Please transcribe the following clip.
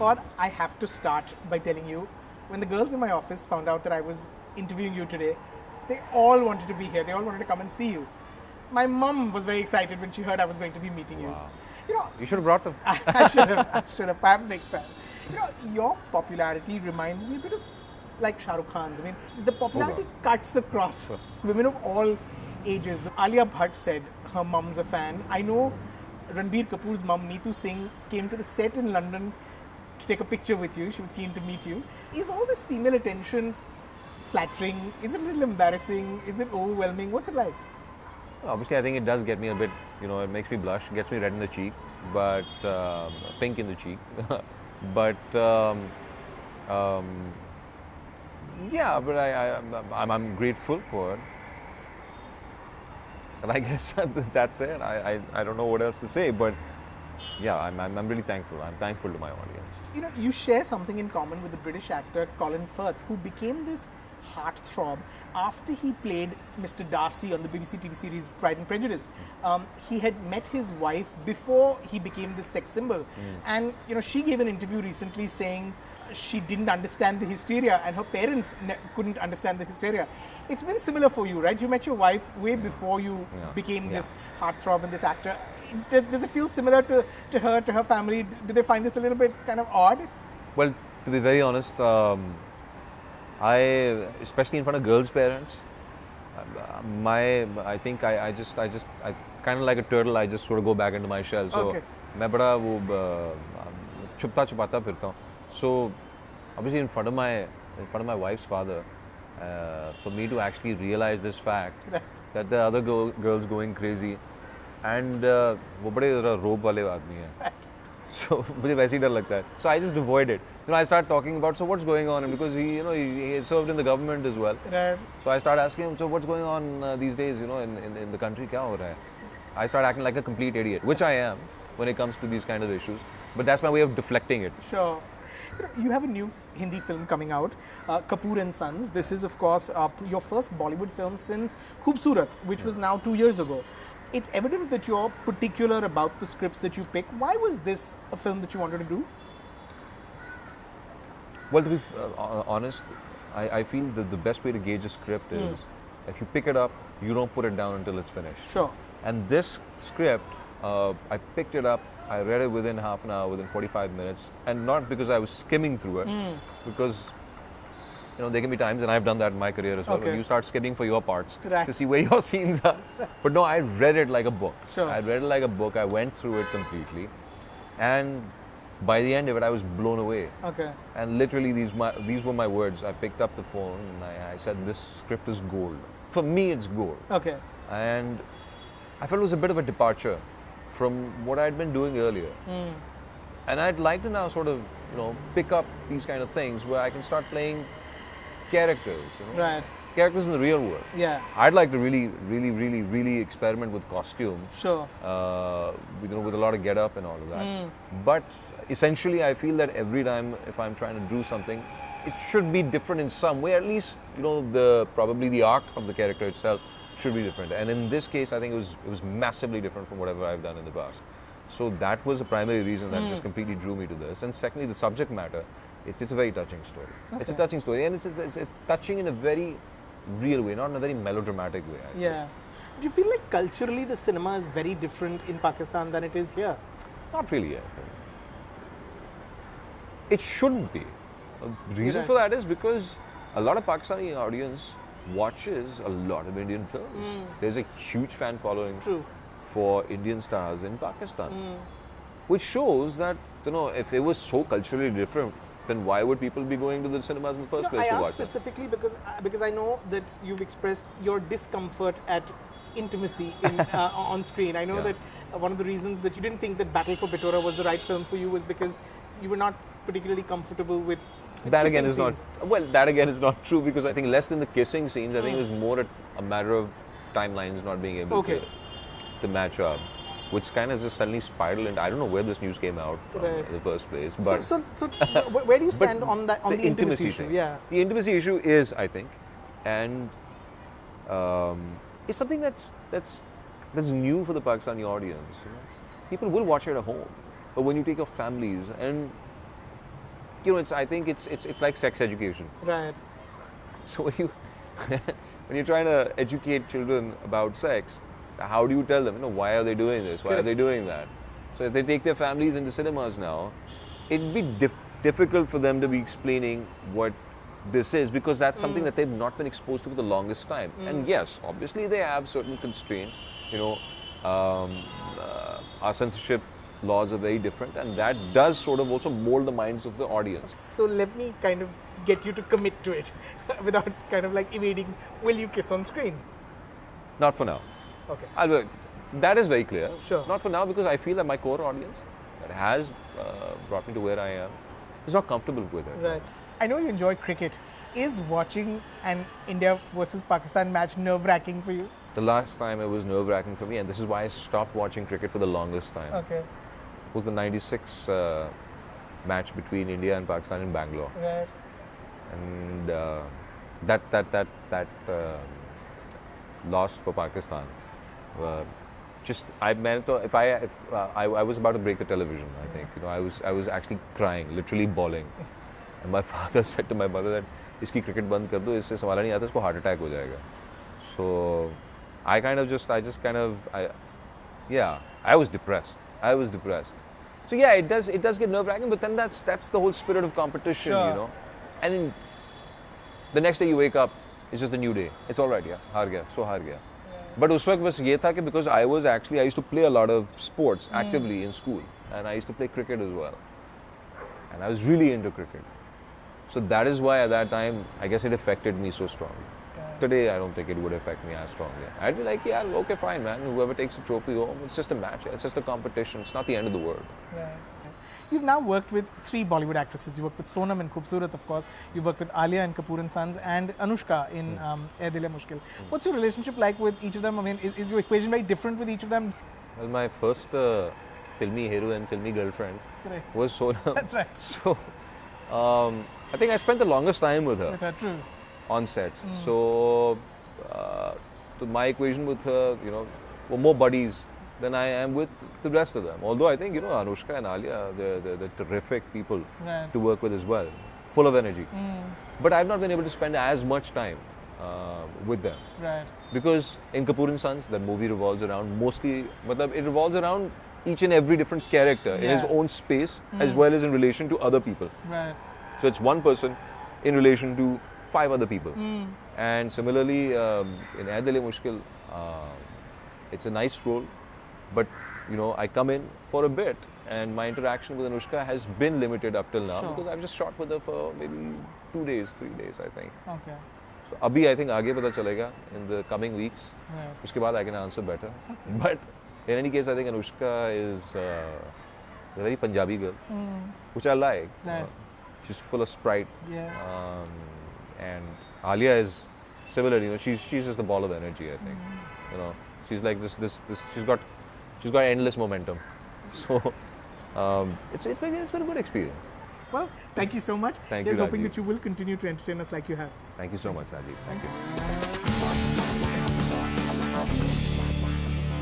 Fawad, I have to start by telling you, when the girls in my office found out that I was interviewing you today, they all wanted to be here. They all wanted to come and see you. My mum was very excited when she heard I was going to be meeting you. You know, You should have brought them. I should have, perhaps next time. You know, your popularity reminds me a bit of like Shah Rukh Khan's. I mean, the popularity cuts across women of all ages. Alia Bhatt said her mum's a fan. I know Ranbir Kapoor's mum, Neetu Singh, came to the set in London to take a picture with you. She was keen to meet you. Is all this female attention flattering? Is it a little embarrassing? Is it overwhelming? What's it like? Well, obviously, I think it does get me a bit, it makes me blush, gets me red in the cheek, but pink in the cheek. But yeah, but I'm grateful for it. And I guess that's it. I don't know what else to say, but yeah, I'm really thankful. I'm thankful to my audience. You know, you share something in common with the British actor Colin Firth, who became this heartthrob after he played Mr. Darcy on the BBC TV series Pride and Prejudice. He had met his wife before he became this sex symbol. And, she gave an interview recently saying she didn't understand the hysteria and her parents couldn't understand the hysteria. It's been similar for you, right? You met your wife way before you became this heartthrob and this actor. Does it feel similar to her family? Do they find this a little bit kind of odd? Well, to be very honest, especially in front of girls' parents, I think I kind of like a turtle. I just sort of go back into my shell. So, मैं बड़ा वो छुपता छुपाता फिरता हूँ. So, obviously, in front of my wife's father, for me to actually realize this fact that the other girls going crazy, and वो बड़े rope वाले आदमी हैं. So मुझे वैसे ही डर लगता है. So I just avoid it. I start talking about, so what's going on, because he served in the government as well. Right. So I start asking him, so what's going on these days, in the country, क्या हो रहा है? I start acting like a complete idiot, which I am when it comes to these kind of issues. But that's my way of deflecting it. Sure. You have a new Hindi film coming out, Kapoor Sons. This is, of course, your first Bollywood film since Khoobsurat, which was now 2 years ago. It's evident that you're particular about the scripts that you pick. Why was this a film that you wanted to do? Well, to be honest, I feel that the best way to gauge a script is if you pick it up, you don't put it down until it's finished. Sure. And this script, I picked it up, I read it within half an hour, within 45 minutes, and not because I was skimming through it, because there can be times, and I've done that in my career as well, when you start skimming for your parts to see where your scenes are. But no, I read it like a book. Sure. I read it like a book. I went through it completely, and by the end of it, I was blown away. Okay. And literally, these were my words. I picked up the phone and I said, "This script is gold. For me, it's gold." Okay. And I felt it was a bit of a departure from what I'd been doing earlier. And I'd like to now sort of, pick up these kind of things where I can start playing characters, Right. Characters in the real world. Yeah. I'd like to really experiment with costumes. Sure. With a lot of get-up and all of that. But essentially, I feel that every time if I'm trying to do something, it should be different in some way. At least, probably the arc of the character itself should be different. And in this case, I think it was massively different from whatever I've done in the past. So that was the primary reason that just completely drew me to this. And secondly, the subject matter. It's a very touching story. Okay. It's a touching story, and it's touching in a very real way, not in a very melodramatic way. Yeah. Do you feel like culturally the cinema is very different in Pakistan than it is here? Not really. It shouldn't be. The reason for that is because a lot of Pakistani audience watches a lot of Indian films. There's a huge fan following for Indian stars in Pakistan, which shows that if it was so culturally different, then why would people be going to the cinemas in the first place to watch it? I ask specifically because I know that you've expressed your discomfort at intimacy on screen. I know that one of the reasons that you didn't think that Battle for Pitora was the right film for you was because you were not particularly comfortable with that again is scenes. That again is not true, because I think less than the kissing scenes, I think it was more a matter of timelines not being able to match up, which kind of just suddenly spiraled, and I don't know where this news came out from in the first place. But so where do you stand on the intimacy issue? Thing. Yeah, the intimacy issue is, I think, and it's something that's new for the Pakistani audience. People will watch it at home, but when you take your families, and I think it's like sex education. Right. So when you're trying to educate children about sex, how do you tell them? Why are they doing this? Why are they doing that? So if they take their families into cinemas now, it'd be difficult for them to be explaining what this is, because that's something that they've not been exposed to for the longest time. And yes, obviously they have certain constraints. Our censorship laws are very different, and that does sort of also mold the minds of the audience. So let me kind of get you to commit to it without kind of like evading, will you kiss on screen? Not for now. Okay. That is very clear. Sure. Not for now, because I feel that my core audience that has brought me to where I am is not comfortable with it. Right. I know you enjoy cricket. Is watching an India versus Pakistan match nerve-wracking for you? The last time it was nerve-wracking for me, and this is why I stopped watching cricket for the longest time. Okay. It was the '96 match between India and Pakistan in Bangalore. Right. And that loss for Pakistan. I was about to break the television. I think I was actually crying, literally bawling. And my father said to my mother that iski cricket band kar do, isse samala nahi aata, isko heart attack ho jayega. So I was depressed. So yeah, it does get nerve-wracking, but then that's the whole spirit of competition, Sure. And then the next day you wake up, it's just a new day. It's all right, haar gaya. But us waqt bas ye tha ki because I used to play a lot of sports actively in school, and I used to play cricket as well. And I was really into cricket. So that is why at that time, I guess it affected me so strongly. Today, I don't think it would affect me as strongly. I'd be like, yeah, okay, fine, man. Whoever takes the trophy home, it's just a match. It's just a competition. It's not the end of the world. Right. You've now worked with 3 Bollywood actresses. You worked with Sonam in Khoobsurat, of course. You worked with Alia in Kapoor Sons and Anushka in Ae Dil Hai Mushkil. What's your relationship like with each of them? I mean, is your equation very different with each of them? Well, my first filmy hero and filmy girlfriend was Sonam. That's right. So, I think I spent the longest time with her. With her, true. On sets. So my equation with her, were more buddies than I am with the rest of them. Although I think, Anushka and Alia, they're terrific people to work with as well. Full of energy. But I've not been able to spend as much time with them. Right. Because in Kapoor Sons, that movie revolves around it revolves around each and every different character in his own space, as well as in relation to other people. Right. So it's one person in relation to 5 other people. And similarly, in Ae Dil Hai Mushkil, it's a nice role, but I come in for a bit, and my interaction with Anushka has been limited up till now, because I've just shot with her for maybe 2 days, 3 days, I think. Okay. So abhi I think aage pata chalega in the coming weeks. Right. Uske baad I can answer better. But in any case, I think Anushka is a very Punjabi girl, which I like. Right. She's full of sprite. Yeah. And Alia is similar, she's just the ball of energy, I think. She's like this she's got endless momentum. So it's been a good experience. Well, thank you so much. Thank Just you, hoping Rajeev. that you will continue to entertain us like you have. Thank you so much, Rajeev. Thank you.